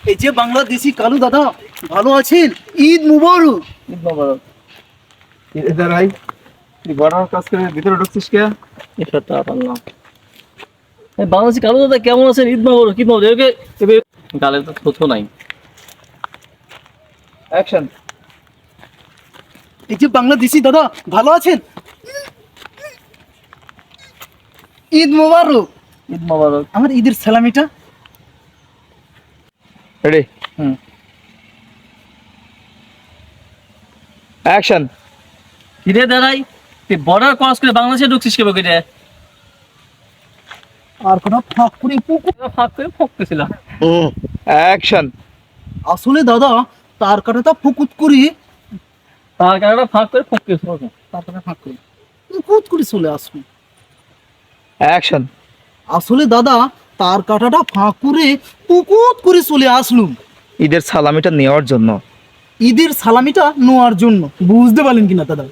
এই যে বাংলাদেশি কালু দাদা, ভালো আছেন? ঈদ মুবারক। ঈদ মোবারক। এদের ভাই তুই বড়ার কাজ করে ভিতরে ঢুকছিস কে? এসবটা পারলাম। বাংলাদেশি কালো দাদা কেমন আছেন? ঈদ মোবারক। ঈদ মোবারক। এবে গালে তো থুথু নাই। অ্যাকশন। এই যে বাংলাদেশি দাদা, ভালো আছেন? ঈদ মুবারক। ঈদ মোবারক। আমার ঈদের সালামিটা। রেডি? অ্যাকশন। কিরে দাঁড়াই, তুই বর্ডার ক্রস করে বাংলাদেশে ঢুকছিস কেবে কিরে? আর কোনো ফাঁক করে পুকুর। ফাঁক করে ফকতেছিলাম। অ্যাকশন। আসলে দাদা, তার কাটাটা ফুকুত করে, তার কারণে ফাঁক করে ফকতেছিল। তার কাটা ফাঁক করে পুকুত করে চলে আসলো। অ্যাকশন। আসলে দাদা, তার কাটাটা ফাঁক করে পুকুত করে চলে আসলুম ঈদের সালামিটা নেওয়ার জন্য। ঈদের সালামিটা নেওয়ার জন্য। বুঝতে পারলেন কিনা দাদা?